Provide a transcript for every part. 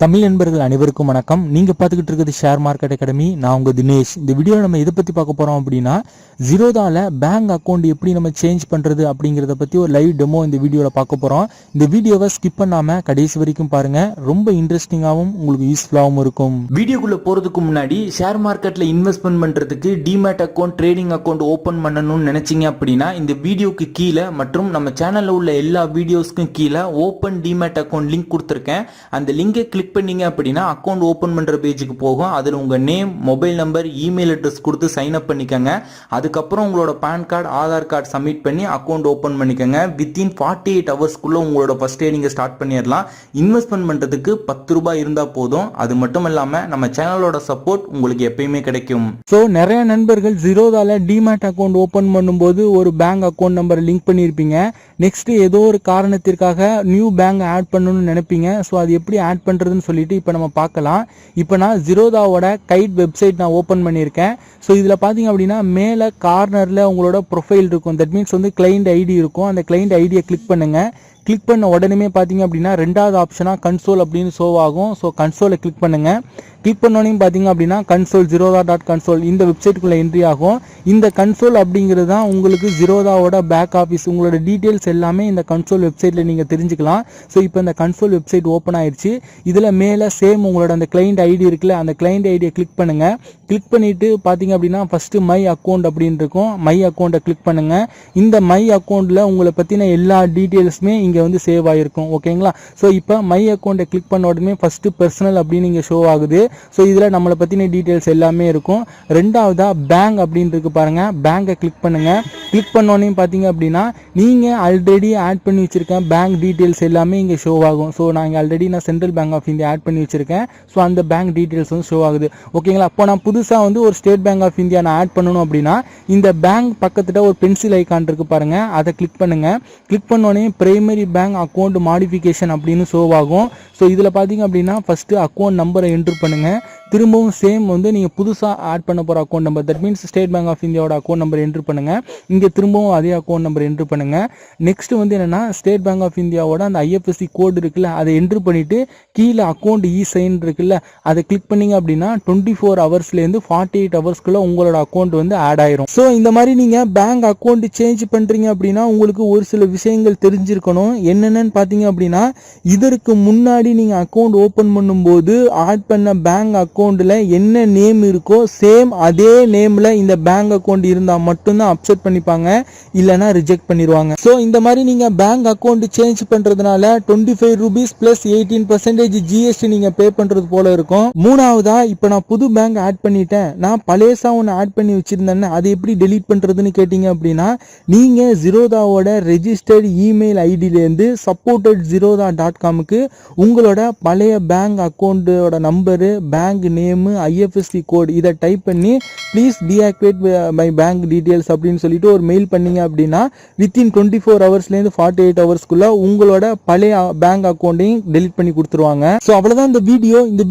தமிழ் நண்பர்கள் அனைவருக்கும் வணக்கம். நீங்க பாத்துக்கிட்டு இருக்கிறது ஷேர் மார்க்கெட் அகாடமி. நான் உங்க தினேஷ். இந்த வீடியோ நம்ம எதை பத்தி பார்க்க போறோம் அப்படின்னா, ஜீரோதால பேங்க் அக்கௌண்ட் எப்படி நம்ம சேஞ்ச் பண்றது அப்படிங்கறத பத்தி ஒரு லைவ் டெமோ இந்த வீடியோல பார்க்க போறோம். இந்த வீடியோவை ஸ்கிப் பண்ணாம கடைசி வரைக்கும் பாருங்க. ரொம்ப இன்ட்ரெஸ்டிங்காவும் உங்களுக்கு யூஸ்ஃபுல்லாவும் இருக்கும். வீடியோக்குள்ள போறதுக்கு முன்னாடி ஷேர் மார்க்கெட்ல இன்வெஸ்ட்மெண்ட் பண்றதுக்கு demat account, trading account open பண்ணணும்னு நினைச்சீங்க அப்படின்னா இந்த வீடியோக்கு கீழே மற்றும் நம்ம சேனல்ல உள்ள எல்லா வீடியோஸ்க்கும் கீழே ஓபன் டிமேட் அக்கௌண்ட் லிங்க் கொடுத்துருக்கேன். அந்த லிங்கை கிளிக் பண்ணீங்க அப்படின்னா அக்கௌண்ட் ஓபன் பண்ற பேஜுக்கு போகும். அதில் உங்க name, mobile number, email address கொடுத்து சைன் அப் பண்ணிக்கங்க. அதுக்கப்புறம் உங்களோட PAN card, Aadhaar card submit பண்ணி அக்கௌண்ட் ஓபன் பண்ணிக்கங்க. வித்தின் 48 ஹவர்ஸ்க்குள்ள உங்களோட ஃபர்ஸ்ட் டே நீங்க ஸ்டார்ட் பண்ணிடலாம். இன்வெஸ்ட்மெண்ட் பண்றதுக்கு 10 ரூபாய் இருந்தா போதும். அது மட்டும் இல்லாம நம்ம சேனலோட சப்போர்ட் உங்களுக்கு எப்பயுமே கிடைக்கும். ஸோ நிறைய நண்பர்கள் ஜீரோதால டிமேட் அக்கௌண்ட் ஓபன் பண்ணும்போது ஒரு பேங்க் அக்கௌண்ட் நம்பர் லிங்க் பண்ணியிருப்பீங்க. நெக்ஸ்ட் ஏதோ ஒரு காரணத்திற்காக நியூ பேங்க் ஆட் பண்ணணும்னு நினைப்பீங்க. ஸோ அது எப்படி ஆட் பண்றதுன்னு சொல்லிட்டு இப்போ நம்ம பார்க்கலாம். இப்போ நான் ஜீரோதாவோட கைட் வெப்சைட் நான் ஓப்பன் பண்ணியிருக்கேன். ஸோ இதில் பார்த்தீங்க அப்படின்னா மேலே கார்னரில் உங்களோட ப்ரொஃபைல் இருக்கும். தட் மீன்ஸ் வந்து கிளைண்ட் ஐடி இருக்கும். அந்த கிளைண்ட் ஐடியை கிளிக் பண்ணுங்க. கிளிக் பண்ண உடனே பார்த்தீங்க அப்படின்னா ரெண்டாவது ஆப்ஷனாக கன்சோல் அப்படின்னு ஷோ ஆகும். ஸோ கன்சோலை கிளிக் பண்ணுங்க. கிளிக் பண்ணோன்னே பார்த்தீங்க அப்படின்னா கன்சோல் ஜீரோதா.கன்சோல் இந்த வெப்சைட்டுக்குள்ள என்ட்ரி ஆகும். இந்த கன்சோல் அப்படிங்கிறது தான் உங்களுக்கு ஜீரோதாவோட பேக் ஆஃபீஸ். உங்களோட டீட்டெயில்ஸ் எல்லாமே இந்த கன்சோல் வெப்சைட்டில் நீங்கள் தெரிஞ்சுக்கலாம். ஸோ இப்போ இந்த கன்சோல் வெப்சைட் ஓப்பன் ஆயிடுச்சு. இதில் மேலே சேம் உங்களோட அந்த கிளைண்ட் ஐடி இருக்குல்ல, அந்த கிளைண்ட் ஐடியை கிளிக் பண்ணுங்க. கிளிக் பண்ணிட்டு பார்த்தீங்க அப்படின்னா ஃபர்ஸ்ட் மை அக்கௌண்ட் அப்படின்னு இருக்கும். மை அக்கௌண்ட்டை கிளிக் பண்ணுங்க. இந்த மை அக்கௌண்ட்டில் உங்களை பற்றின எல்லா டீட்டெயில்ஸுமே இங்கே வந்து சேவ் ஆகிருக்கும். ஓகேங்களா? ஸோ இப்போ மை அக்கௌண்ட்டை கிளிக் பண்ண உடனே ஃபர்ஸ்ட் பர்சனல் அப்படின்னு இங்கே ஷோ ஆகுது. ஸோ இதில் நம்மளை பற்றின டீட்டெயில்ஸ் எல்லாமே இருக்கும். ரெண்டாவதா பேங்க் அப்படின்னு இருக்கு பாருங்க. பேங்கை கிளிக் பண்ணுங்க. கிளிக் பண்ணோன்னே பார்த்தீங்க அப்படின்னா நீங்கள் ஆல்ரெடி ஆட் பண்ணி வச்சிருக்க பேங்க் டீட்டெயில்ஸ் எல்லாமே இங்கே ஷோ ஆகும். ஸோ நான் Central Bank of India add பண்ணி வச்சிருக்கேன். ஸோ அந்த பேங்க் டீட்டெயில்ஸ் வந்து ஷோ ஆகுது. ஓகேங்களா? அப்போ நான் புதுசாக வந்து ஒரு ஸ்டேட் பேங்க் ஆஃப் இந்தியா நான் ஆட் பண்ணணும் அப்படின்னா இந்த பேங்க் பக்கத்துல ஒரு பென்சில் ஐக்கான் இருக்கு பாருங்க. அதை கிளிக் பண்ணுங்க. கிளிக் பண்ணோன்னே பிரைமரி பேங்க் அக்கௌண்ட் மாடிஃபிகேஷன் அப்படின்னு ஷோ ஆகும். ஸோ இதில் பார்த்தீங்க அப்படின்னா ஃபர்ஸ்ட் அக்கௌண்ட் நம்பரை என்ட்ரு பண்ணுங்க. திரும்பவும் சேம் வந்து நீங்கள் புதுசாக ஆட் பண்ண போகிற account number, that means State Bank of இந்தியாவோட அக்கௌண்ட் நம்பர் என்ட்ரு பண்ணுங்க. இங்கே திரும்பவும் அதே அக்கௌண்ட் நம்பர் என்ட்ரு பண்ணுங்க. நெக்ஸ்ட் வந்து என்னன்னா ஸ்டேட் பேங்க் ஆஃப் இந்தியாவோட அந்த ஐஎஃப்எஸ்சி கோட் இருக்குல்ல, அதை என்ட்ரு பண்ணிட்டு கீழே அக்கௌண்ட் சைன் இருக்குல்ல, அதை கிளிக் பண்ணீங்க அப்படின்னா 24 ஹவர்ஸ்லேருந்து 48 ஹவர்ஸ்க்குள்ள உங்களோட அக்கௌண்ட் வந்து ஆட் ஆயிரும். ஸோ இந்த மாதிரி நீங்கள் பேங்க் அக்கௌண்ட் சேஞ்ச் பண்ணுறீங்க அப்படின்னா உங்களுக்கு ஒரு சில விஷயங்கள் தெரிஞ்சிருக்கணும். என்னென்னு பார்த்தீங்க அப்படின்னா, இதற்கு முன்னாடி நீங்கள் அக்கௌண்ட் ஓப்பன் பண்ணும்போது ஆட் பண்ண பேங்க் அக்கௌண்ட்ல என்ன நேம் இருக்கோ சேம் அதே நேம்ல இந்த பேங்க் அக்கௌண்ட் இருந்தா மட்டும்தான் அக்செப்ட் பண்ணிப்பாங்க, இல்லனா ரிஜெக்ட் பண்ணிடுவாங்க. சோ இந்த மாதிரி நீங்க பேங்க் அக்கௌண்ட் சேஞ்ச் பண்றதுனால 25 ரூபீஸ் பிளஸ் 18% ஜிஎஸ்டி நீங்க பே பண்றது போல இருக்கும். மூணாவதா, இப்போ நான் புது பேங்க் ஆட் பண்ணிட்டேன், நான் பழையசா ஒன்று ஆட் பண்ணி வச்சிருந்தேன்னு அதை எப்படி டெலீட் பண்றதுன்னு கேட்டீங்க அப்படின்னா, நீங்க ஜீரோதாவோட ரெஜிஸ்டர்ட் இமெயில் ஐடியிலேருந்து support@zerodha.comக்கு உங்களோட பழைய பேங்க் அக்கௌண்டோட number, bank name, IFSC code இதை டைப் பண்ணி please deactivate my bank details அப்படின்னு சொல்லிட்டு ஒரு மெயில் பண்ணீங்க அப்படின்னா வித்தின் 24 ஹவர்ஸ்லேருந்து 48 ஹவர்ஸ்க்குள்ள உங்களோட பழைய பேங்க் அக்கௌண்ட்டையும் டெலிட் பண்ணி கொடுத்துருவாங்க. ஸோ அவ்வளோதான் இந்த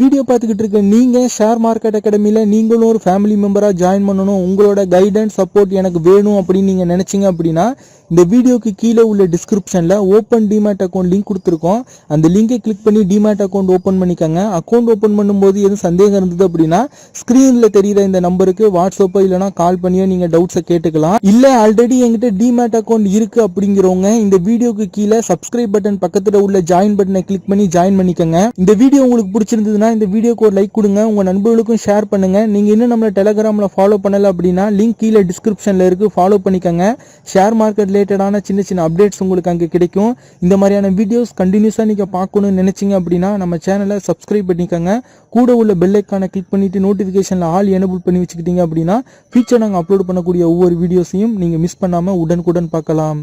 வீடியோ பார்த்துக்கிட்டு இருக்க நீங்க ஷேர் மார்க்கெட் அகாடமியில் நீங்களும் ஒரு ஃபேமிலி மெம்பராக ஜாயின் பண்ணணும், உங்களோட கைடன்ஸ் சப்போர்ட் எனக்கு வேணும் அப்படின்னு நீங்கள் நினைச்சீங்க அப்படின்னா இந்த வீடியோக்கு கீழே உள்ள டிஸ்கிரிப்ஷன்ல ஓப்பன் டிமேட் அக்கௌண்ட் லிங்க் கொடுத்துருக்கோம். அந்த லிங்கை கிளிக் பண்ணி டிமேட் அக்கௌண்ட் ஓப்பன் பண்ணிக்கோங்க. அக்கௌண்ட் ஓப்பன் பண்ணும்போது எதுவும் சந்தேகம் இருந்தது அப்படின்னா ஸ்கிரீன்ல தெரியுற இந்த நம்பருக்கு வாட்ஸ்அப்போ இல்லைனா கால் பண்ணியோ நீங்க டவுட்ஸை கேட்டுக்கலாம். இல்ல ஆல்ரெடி என்கிட்ட டிமேட் அக்கௌண்ட் இருக்கு அப்படிங்கிறவங்க இந்த வீடியோக்கு கீழே சப்ஸ்கிரைப் பட்டன் பக்கத்துல உள்ள ஜாயின் பட்டனை கிளிக் பண்ணி ஜாயின் பண்ணிக்கோங்க. இந்த வீடியோ உங்களுக்கு பிடிச்சிருந்ததுன்னா இந்த வீடியோக்கு ஒரு லைக் கொடுங்க, உங்க நண்பர்களுக்கும் ஷேர் பண்ணுங்க. நீங்க இன்னும் நம்மள டெலிகிராம்ல ஃபாலோ பண்ணல அப்படின்னா லிங்க் கீழே டிஸ்கிரிப்ஷன்ல இருக்கு, ஃபாலோ பண்ணிக்கோங்க. ஷேர் மார்க்கெட் ரிலேட்டடான சின்ன அப்டேட்ஸ் உங்களுக்கு அங்கே கிடைக்கும். இந்த மாதிரியான வீடியோஸ் கண்டினியூஸாக நீங்கள் பார்க்கணும்னு நினைச்சீங்க அப்படின்னா நம்ம சேனலை சப்ஸ்கிரைப் பண்ணிக்கோங்க. கூட உள்ள பெல் ஐக்கானை கிளிக் பண்ணிட்டு நோட்டிஃபிகேஷனில் ஆல் எனேபிள் பண்ணி வச்சுக்கிட்டீங்க அப்படின்னா ஃபியூச்சர் நாங்கள் அப்லோட் பண்ணக்கூடிய ஒவ்வொரு வீடியோஸையும் நீங்கள் மிஸ் பண்ணாமல் உடனுக்குடன் பார்க்கலாம்.